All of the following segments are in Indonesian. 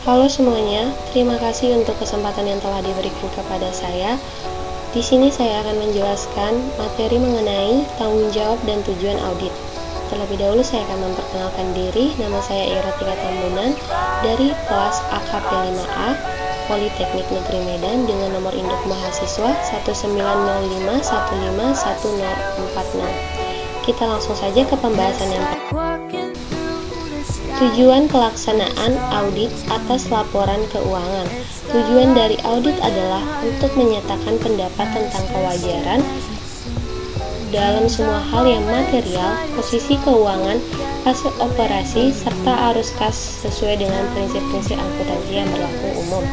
Halo semuanya, terima kasih untuk kesempatan yang telah diberikan kepada saya. Di sini saya akan menjelaskan materi mengenai tanggung jawab dan tujuan audit. Terlebih dahulu saya akan memperkenalkan diri. Nama saya Ira Tika Tambunan dari kelas AKP 5A Politeknik Negeri Medan dengan nomor induk mahasiswa 19051511040. Kita langsung saja ke pembahasan yang pertama. Tujuan pelaksanaan audit atas laporan keuangan. Tujuan dari audit adalah untuk menyatakan pendapat tentang kewajaran dalam semua hal yang material, posisi keuangan, hasil operasi, serta arus kas sesuai dengan prinsip-prinsip akuntansi yang berlaku umum.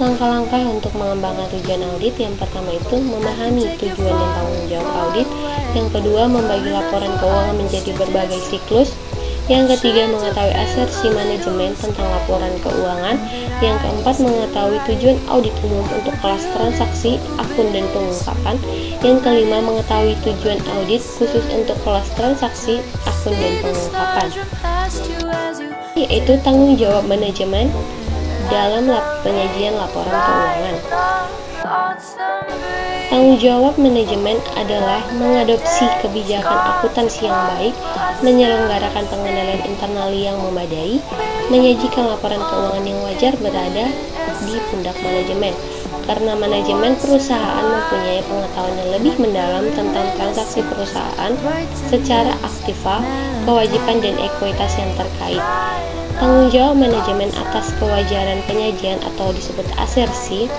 Langkah-langkah untuk mengembangkan tujuan audit: yang pertama itu memahami tujuan dan tanggung jawab audit, yang kedua membagi laporan keuangan menjadi berbagai siklus, yang ketiga mengetahui asersi manajemen tentang laporan keuangan, yang keempat mengetahui tujuan audit umum untuk kelas transaksi, akun, dan pengungkapan, yang kelima mengetahui tujuan audit khusus untuk kelas transaksi, akun, dan pengungkapan, yaitu tanggung jawab manajemen dalam penyajian laporan keuangan. Tanggung jawab manajemen adalah mengadopsi kebijakan akuntansi yang baik, menyelenggarakan pengendalian internal yang memadai, menyajikan laporan keuangan yang wajar berada di pundak manajemen. Karena manajemen perusahaan mempunyai pengetahuan yang lebih mendalam tentang transaksi perusahaan secara aktiva, kewajiban, dan ekuitas yang terkait. Tanggung jawab manajemen atas kewajaran penyajian atau disebut asersi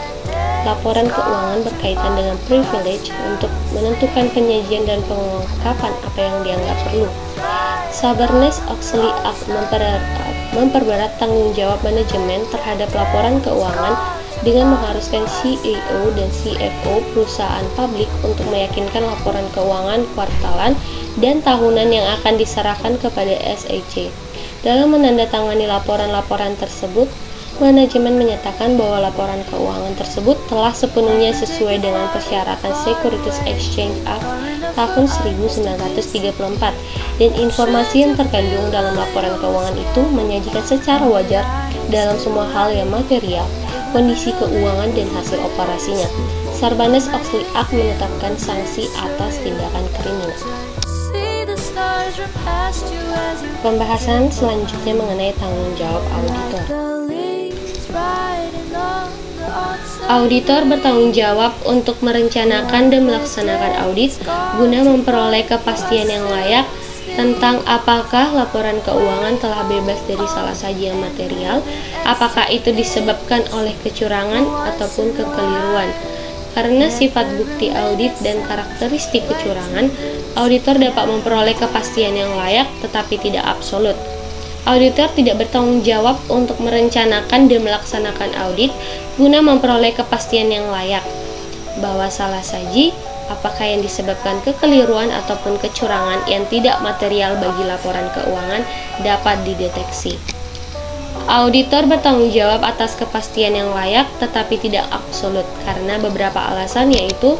laporan keuangan berkaitan dengan privilege untuk menentukan penyajian dan pengungkapan apa yang dianggap perlu. Sarbanes-Oxley Act memperberat tanggung jawab manajemen terhadap laporan keuangan dengan mengharuskan CEO dan CFO perusahaan publik untuk meyakinkan laporan keuangan kuartalan dan tahunan yang akan diserahkan kepada SEC. Dalam menandatangani laporan-laporan tersebut, manajemen menyatakan bahwa laporan keuangan tersebut telah sepenuhnya sesuai dengan persyaratan Securities Exchange Act tahun 1934, dan informasi yang terkandung dalam laporan keuangan itu menyajikan secara wajar dalam semua hal yang material, kondisi keuangan, dan hasil operasinya. Sarbanes-Oxley Act menetapkan sanksi atas tindakan kriminal. Pembahasan selanjutnya mengenai tanggung jawab auditor. Auditor bertanggung jawab untuk merencanakan dan melaksanakan audit guna memperoleh kepastian yang layak tentang apakah laporan keuangan telah bebas dari salah saji yang material, apakah itu disebabkan oleh kecurangan ataupun kekeliruan. Karena sifat bukti audit dan karakteristik kecurangan, auditor dapat memperoleh kepastian yang layak tetapi tidak absolut. Auditor tidak bertanggung jawab untuk merencanakan dan melaksanakan audit guna memperoleh kepastian yang layak bahwa salah saji, apakah yang disebabkan kekeliruan ataupun kecurangan yang tidak material bagi laporan keuangan, dapat dideteksi. Auditor bertanggung jawab atas kepastian yang layak tetapi tidak absolut karena beberapa alasan, yaitu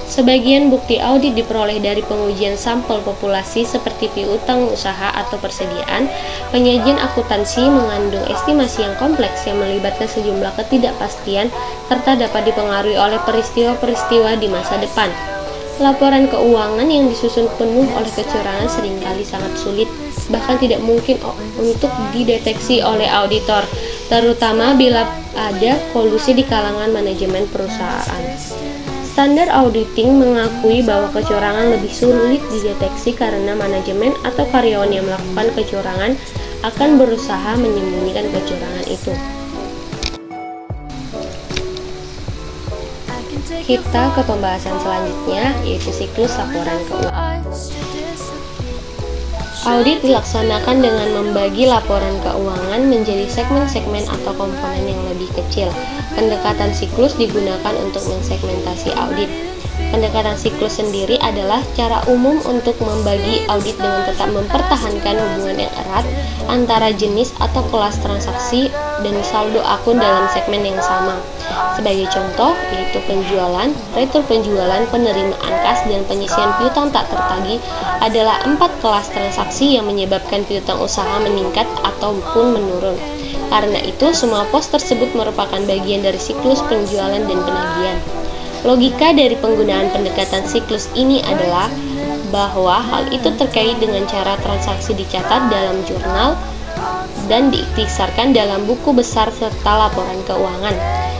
sebagian bukti audit diperoleh dari pengujian sampel populasi seperti piutang usaha atau persediaan. Penyajian akuntansi mengandung estimasi yang kompleks yang melibatkan sejumlah ketidakpastian serta dapat dipengaruhi oleh peristiwa-peristiwa di masa depan. Laporan keuangan yang disusun penuh oleh kecurangan seringkali sangat sulit, bahkan tidak mungkin untuk dideteksi oleh auditor, terutama bila ada kolusi di kalangan manajemen perusahaan. Standar auditing mengakui bahwa kecurangan lebih sulit dideteksi karena manajemen atau karyawan yang melakukan kecurangan akan berusaha menyembunyikan kecurangan itu. Kita ke pembahasan selanjutnya, yaitu siklus laporan keuangan. Audit dilaksanakan dengan membagi laporan keuangan menjadi segmen-segmen atau komponen yang lebih kecil. Pendekatan siklus digunakan untuk mensegmentasi audit. Pendekatan siklus sendiri adalah cara umum untuk membagi audit dengan tetap mempertahankan hubungan yang erat antara jenis atau kelas transaksi dan saldo akun dalam segmen yang sama. Sebagai contoh, yaitu penjualan, retur penjualan, penerimaan kas, dan penyisian piutang tak tertagih adalah 4 kelas transaksi yang menyebabkan piutang usaha meningkat ataupun menurun. Karena itu, semua pos tersebut merupakan bagian dari siklus penjualan dan penagihan. Logika dari penggunaan pendekatan siklus ini adalah bahwa hal itu terkait dengan cara transaksi dicatat dalam jurnal dan diiktisarkan dalam buku besar serta laporan keuangan.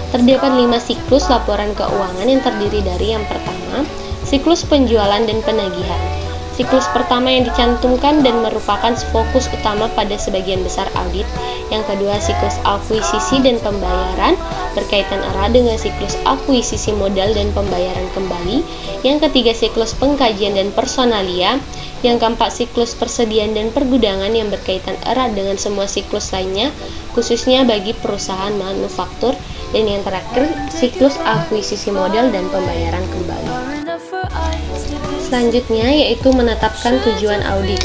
Terdapat 5 siklus laporan keuangan yang terdiri dari yang pertama, siklus penjualan dan penagihan. Siklus pertama yang dicantumkan dan merupakan fokus utama pada sebagian besar audit. Yang kedua, siklus akuisisi dan pembayaran, berkaitan erat dengan siklus akuisisi modal dan pembayaran kembali. Yang ketiga, siklus pengkajian dan personalia. Yang keempat, siklus persediaan dan pergudangan yang berkaitan erat dengan semua siklus lainnya, khususnya bagi perusahaan manufaktur. Dan yang terakhir, siklus akuisisi modal dan pembayaran kembali. Selanjutnya yaitu menetapkan tujuan audit.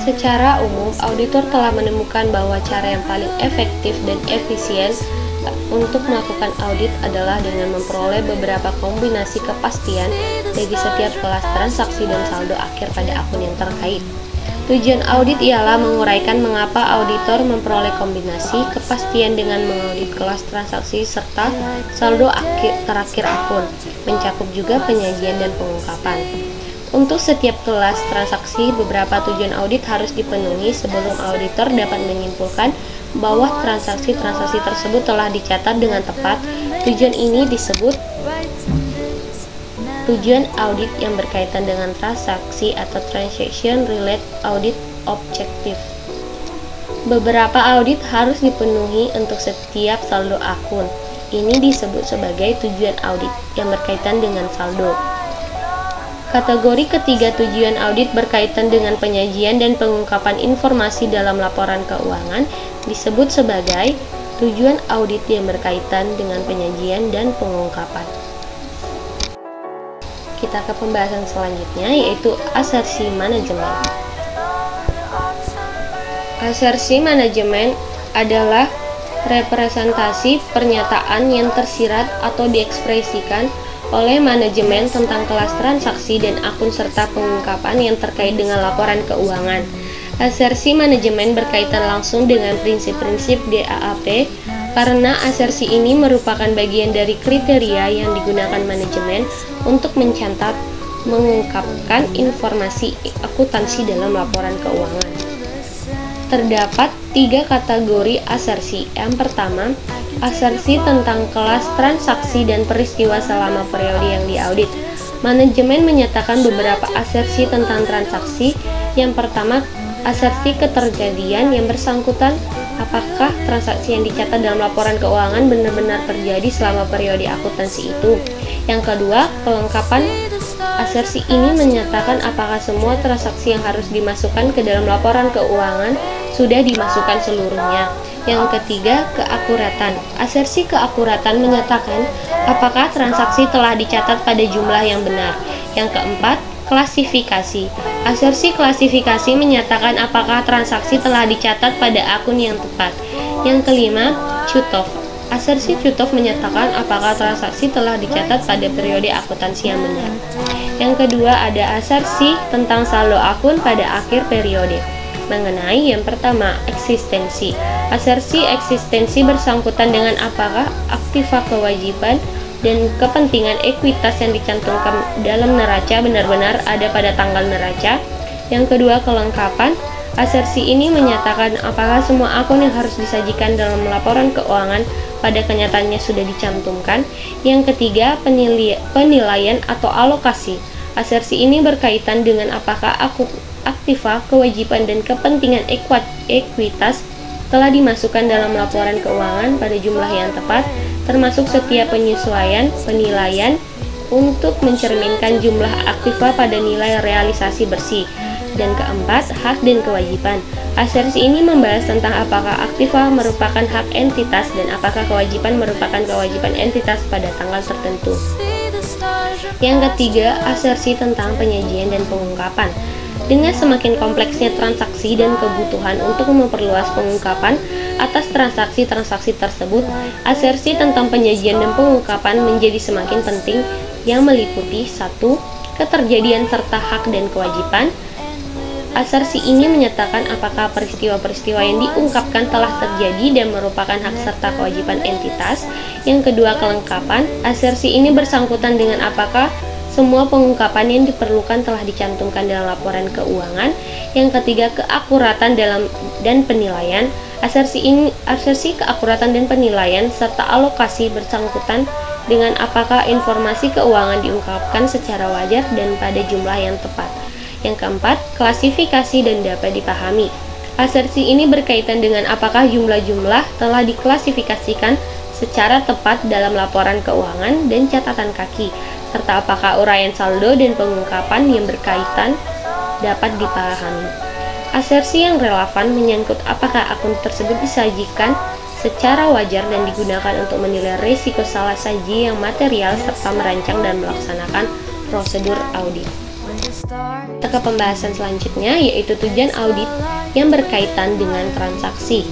Secara umum, auditor telah menemukan bahwa cara yang paling efektif dan efisien untuk melakukan audit adalah dengan memperoleh beberapa kombinasi kepastian bagi setiap kelas transaksi dan saldo akhir pada akun yang terkait. Tujuan audit ialah menguraikan mengapa auditor memperoleh kombinasi kepastian dengan mengaudit kelas transaksi serta saldo terakhir akun, mencakup juga penyajian dan pengungkapan. Untuk setiap kelas transaksi, beberapa tujuan audit harus dipenuhi sebelum auditor dapat menyimpulkan bahwa transaksi-transaksi tersebut telah dicatat dengan tepat. Tujuan ini disebut tujuan audit yang berkaitan dengan transaksi atau transaction related audit objective. Beberapa audit harus dipenuhi untuk setiap saldo akun. Ini disebut sebagai tujuan audit yang berkaitan dengan saldo. Kategori ketiga tujuan audit berkaitan dengan penyajian dan pengungkapan informasi dalam laporan keuangan disebut sebagai tujuan audit yang berkaitan dengan penyajian dan pengungkapan. Kita ke pembahasan selanjutnya, yaitu asersi manajemen. Asersi manajemen adalah representasi pernyataan yang tersirat atau diekspresikan oleh manajemen tentang kelas transaksi dan akun serta pengungkapan yang terkait dengan laporan keuangan. Asersi manajemen berkaitan langsung dengan prinsip-prinsip DAAP karena asersi ini merupakan bagian dari kriteria yang digunakan manajemen untuk mencatat, mengungkapkan informasi akuntansi dalam laporan keuangan. Terdapat 3 kategori asersi. Yang pertama, asersi tentang kelas transaksi dan peristiwa selama periode yang diaudit. Manajemen menyatakan beberapa asersi tentang transaksi. Yang pertama, asersi keterjadian yang bersangkutan apakah transaksi yang dicatat dalam laporan keuangan benar-benar terjadi selama periode akuntansi itu. Yang kedua, kelengkapan. Asersi ini menyatakan apakah semua transaksi yang harus dimasukkan ke dalam laporan keuangan sudah dimasukkan seluruhnya. Yang ketiga, keakuratan. Asersi keakuratan menyatakan apakah transaksi telah dicatat pada jumlah yang benar. Yang keempat, klasifikasi. Asersi klasifikasi menyatakan apakah transaksi telah dicatat pada akun yang tepat. Yang kelima, cut-off. Asersi cut-off menyatakan apakah transaksi telah dicatat pada periode akuntansi yang benar. Yang kedua, ada asersi tentang saldo akun pada akhir periode. Mengenai yang pertama, eksistensi. Asersi eksistensi bersangkutan dengan apakah aktiva kewajiban dan kepentingan ekuitas yang dicantumkan dalam neraca benar-benar ada pada tanggal neraca. Yang kedua, kelengkapan. Asersi ini menyatakan apakah semua akun yang harus disajikan dalam laporan keuangan pada kenyataannya sudah dicantumkan. Yang ketiga, penilaian atau alokasi. Asersi ini berkaitan dengan apakah aktiva, kewajiban, dan kepentingan ekuitas telah dimasukkan dalam laporan keuangan pada jumlah yang tepat, termasuk setiap penyesuaian penilaian untuk mencerminkan jumlah aktiva pada nilai realisasi bersih. Dan keempat, hak dan kewajiban. Asersi ini membahas tentang apakah aktiva merupakan hak entitas dan apakah kewajiban merupakan kewajiban entitas pada tanggal tertentu. Yang ketiga, asersi tentang penyajian dan pengungkapan. Dengan semakin kompleksnya transaksi dan kebutuhan untuk memperluas pengungkapan atas transaksi-transaksi tersebut, asersi tentang penyajian dan pengungkapan menjadi semakin penting yang meliputi 1. Keterjadian serta hak dan kewajiban. Asersi ini menyatakan apakah peristiwa-peristiwa yang diungkapkan telah terjadi dan merupakan hak serta kewajiban entitas. Yang kedua, kelengkapan. Asersi ini bersangkutan dengan apakah semua pengungkapan yang diperlukan telah dicantumkan dalam laporan keuangan. Yang ketiga, keakuratan dan penilaian. Asersi keakuratan dan penilaian serta alokasi bersangkutan dengan apakah informasi keuangan diungkapkan secara wajar dan pada jumlah yang tepat. Yang keempat, klasifikasi dan dapat dipahami. Asersi ini berkaitan dengan apakah jumlah-jumlah telah diklasifikasikan secara tepat dalam laporan keuangan dan catatan kaki, serta apakah uraian saldo dan pengungkapan yang berkaitan dapat dipahami. Asersi yang relevan menyangkut apakah akun tersebut disajikan secara wajar dan digunakan untuk menilai risiko salah saji yang material serta merancang dan melaksanakan prosedur audit. Ke pembahasan selanjutnya yaitu tujuan audit yang berkaitan dengan transaksi.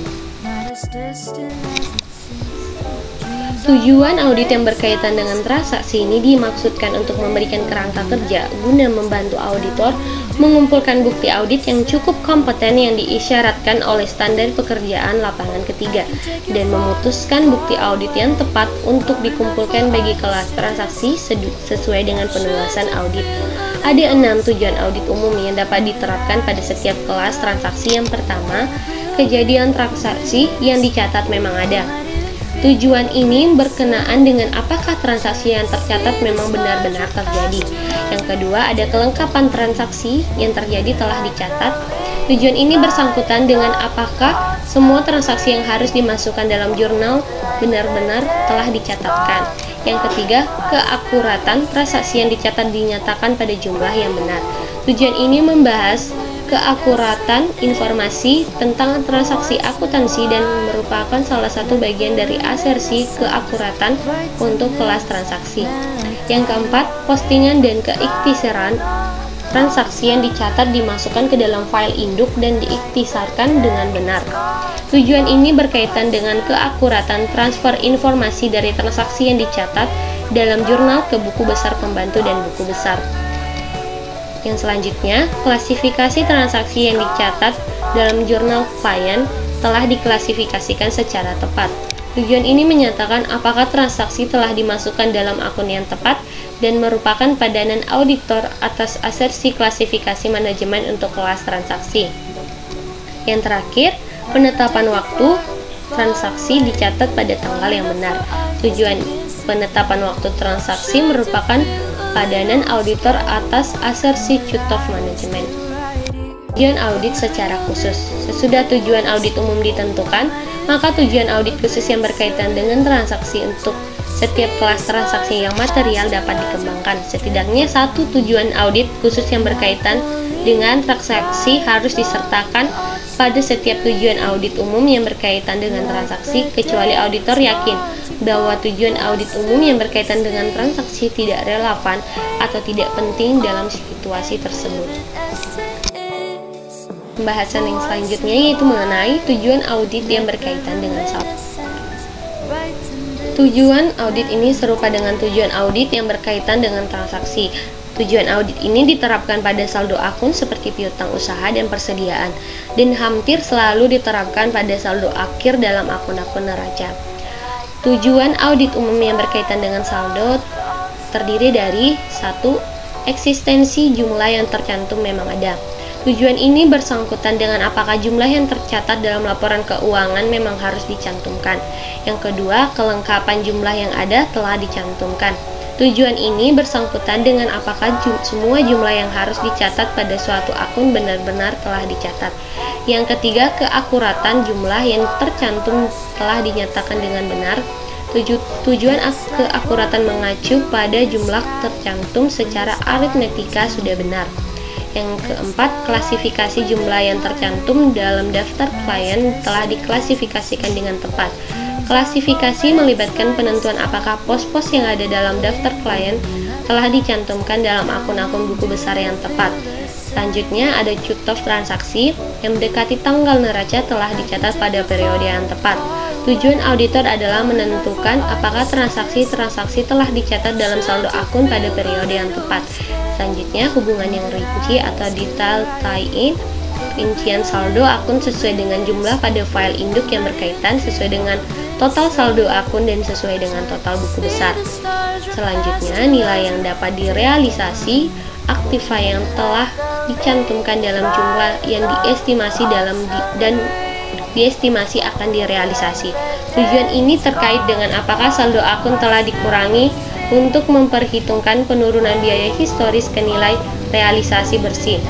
Tujuan audit yang berkaitan dengan transaksi ini dimaksudkan untuk memberikan kerangka kerja guna membantu auditor mengumpulkan bukti audit yang cukup kompeten yang diisyaratkan oleh standar pekerjaan lapangan ketiga dan memutuskan bukti audit yang tepat untuk dikumpulkan bagi kelas transaksi sesuai dengan penugasan audit. Ada 6 tujuan audit umum yang dapat diterapkan pada setiap kelas transaksi. Yang pertama, kejadian transaksi yang dicatat memang ada. Tujuan ini berkenaan dengan apakah transaksi yang tercatat memang benar-benar terjadi. Yang kedua, ada kelengkapan transaksi yang terjadi telah dicatat. Tujuan ini bersangkutan dengan apakah semua transaksi yang harus dimasukkan dalam jurnal benar-benar telah dicatatkan. Yang ketiga, keakuratan transaksi yang dicatat dinyatakan pada jumlah yang benar. Tujuan ini membahas keakuratan informasi tentang transaksi akuntansi dan merupakan salah satu bagian dari asersi keakuratan untuk kelas transaksi. Yang keempat, postingan dan keiktisaran transaksi yang dicatat dimasukkan ke dalam file induk dan diiktisarkan dengan benar. Tujuan ini berkaitan dengan keakuratan transfer informasi dari transaksi yang dicatat dalam jurnal ke buku besar pembantu dan buku besar. Yang selanjutnya, klasifikasi transaksi yang dicatat dalam jurnal klien telah diklasifikasikan secara tepat. Tujuan ini menyatakan apakah transaksi telah dimasukkan dalam akun yang tepat dan merupakan padanan auditor atas asersi klasifikasi manajemen untuk kelas transaksi. Yang terakhir, penetapan waktu transaksi dicatat pada tanggal yang benar. Tujuan penetapan waktu transaksi merupakan padanan auditor atas asersi cutoff manajemen. Tujuan audit secara khusus. Sesudah tujuan audit umum ditentukan, maka tujuan audit khusus yang berkaitan dengan transaksi untuk setiap kelas transaksi yang material dapat dikembangkan. Setidaknya satu tujuan audit khusus yang berkaitan dengan transaksi harus disertakan pada setiap tujuan audit umum yang berkaitan dengan transaksi, kecuali auditor yakin bahwa tujuan audit umum yang berkaitan dengan transaksi tidak relevan atau tidak penting dalam situasi tersebut. Pembahasan yang selanjutnya yaitu mengenai tujuan audit yang berkaitan dengan saldo. Tujuan audit ini serupa dengan tujuan audit yang berkaitan dengan transaksi. Tujuan audit ini diterapkan pada saldo akun seperti piutang usaha dan persediaan, dan hampir selalu diterapkan pada saldo akhir dalam akun-akun neraca. Tujuan audit umum yang berkaitan dengan saldo terdiri dari 1. Eksistensi jumlah yang tercantum memang ada. Tujuan ini bersangkutan dengan apakah jumlah yang tercatat dalam laporan keuangan memang harus dicantumkan. Yang kedua, kelengkapan jumlah yang ada telah dicantumkan. Tujuan ini bersangkutan dengan apakah semua jumlah yang harus dicatat pada suatu akun benar-benar telah dicatat. Yang ketiga, keakuratan jumlah yang tercantum telah dinyatakan dengan benar. Tujuan keakuratan mengacu pada jumlah tercantum secara aritmetika sudah benar. Yang keempat, klasifikasi jumlah yang tercantum dalam daftar klien telah diklasifikasikan dengan tepat. Klasifikasi melibatkan penentuan apakah pos-pos yang ada dalam daftar klien telah dicantumkan dalam akun-akun buku besar yang tepat. Selanjutnya ada cutoff transaksi yang mendekati tanggal neraca telah dicatat pada periode yang tepat. Tujuan auditor adalah menentukan apakah transaksi-transaksi telah dicatat dalam saldo akun pada periode yang tepat. Selanjutnya, hubungan yang rinci atau detail tie-in rincian saldo akun sesuai dengan jumlah pada file induk yang berkaitan sesuai dengan total saldo akun dan sesuai dengan total buku besar. Selanjutnya, nilai yang dapat direalisasi aktiva yang telah dicantumkan dalam jumlah yang diestimasi dan diestimasi akan direalisasi. Tujuan ini terkait dengan apakah saldo akun telah dikurangi untuk memperhitungkan penurunan biaya historis ke nilai realisasi bersih.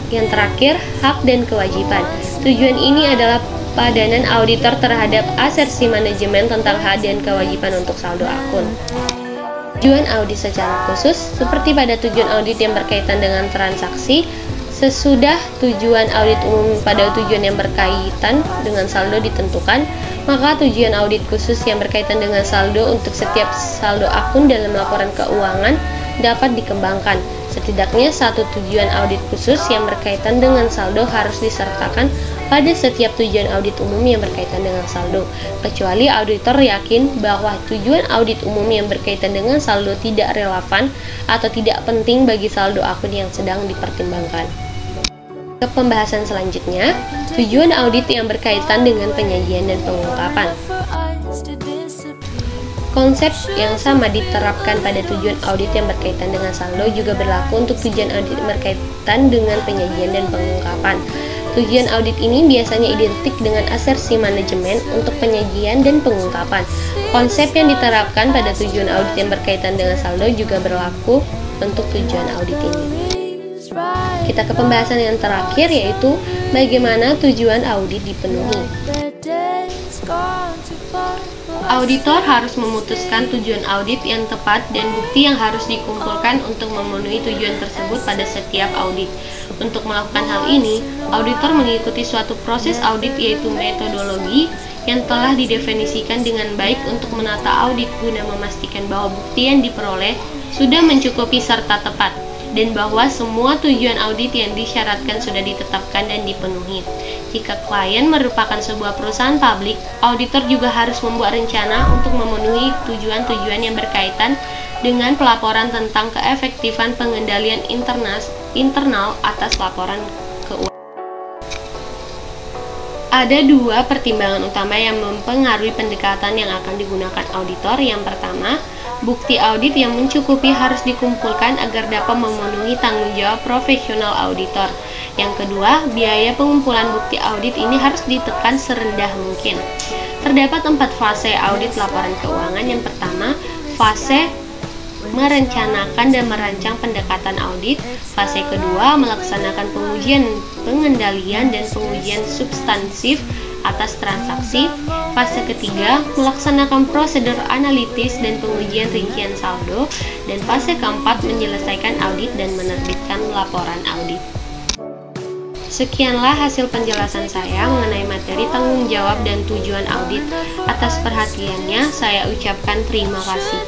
Yang terakhir, hak dan kewajiban. Tujuan ini adalah padanan auditor terhadap asersi manajemen tentang hak dan kewajiban untuk saldo akun. Tujuan audit secara khusus, seperti pada tujuan audit yang berkaitan dengan transaksi, sesudah tujuan audit umum pada tujuan yang berkaitan dengan saldo ditentukan, maka tujuan audit khusus yang berkaitan dengan saldo untuk setiap saldo akun dalam laporan keuangan dapat dikembangkan. Setidaknya satu tujuan audit khusus yang berkaitan dengan saldo harus disertakan pada setiap tujuan audit umum yang berkaitan dengan saldo, kecuali auditor yakin bahwa tujuan audit umum yang berkaitan dengan saldo tidak relevan atau tidak penting bagi saldo akun yang sedang dipertimbangkan. Ke pembahasan selanjutnya, tujuan audit yang berkaitan dengan penyajian dan pengungkapan. Konsep yang sama diterapkan pada tujuan audit yang berkaitan dengan saldo juga berlaku untuk tujuan audit yang berkaitan dengan penyajian dan pengungkapan. Tujuan audit ini biasanya identik dengan asersi manajemen untuk penyajian dan pengungkapan. Konsep yang diterapkan pada tujuan audit yang berkaitan dengan saldo juga berlaku untuk tujuan audit ini. Kita ke pembahasan yang terakhir, yaitu bagaimana tujuan audit dipenuhi. Auditor harus memutuskan tujuan audit yang tepat dan bukti yang harus dikumpulkan untuk memenuhi tujuan tersebut pada setiap audit. Untuk melakukan hal ini, auditor mengikuti suatu proses audit, yaitu metodologi yang telah didefinisikan dengan baik untuk menata audit guna memastikan bahwa bukti yang diperoleh sudah mencukupi serta tepat, dan bahwa semua tujuan audit yang disyaratkan sudah ditetapkan dan dipenuhi. Jika klien merupakan sebuah perusahaan publik, auditor juga harus membuat rencana untuk memenuhi tujuan-tujuan yang berkaitan dengan pelaporan tentang keefektifan pengendalian internal atas laporan keuangan. Ada dua pertimbangan utama yang mempengaruhi pendekatan yang akan digunakan auditor. Yang pertama, bukti audit yang mencukupi harus dikumpulkan agar dapat memenuhi tanggung jawab profesional auditor. Yang kedua, biaya pengumpulan bukti audit ini harus ditekan serendah mungkin. Terdapat 4 fase audit laporan keuangan. Yang pertama, fase merencanakan dan merancang pendekatan audit. Fase kedua, melaksanakan pengujian pengendalian dan pengujian substansif atas transaksi. Fase ketiga, melaksanakan prosedur analitis dan pengujian rincian saldo. Dan fase keempat, menyelesaikan audit dan menerbitkan laporan audit. Sekianlah hasil penjelasan saya mengenai materi tanggung jawab dan tujuan audit. Atas perhatiannya, saya ucapkan terima kasih.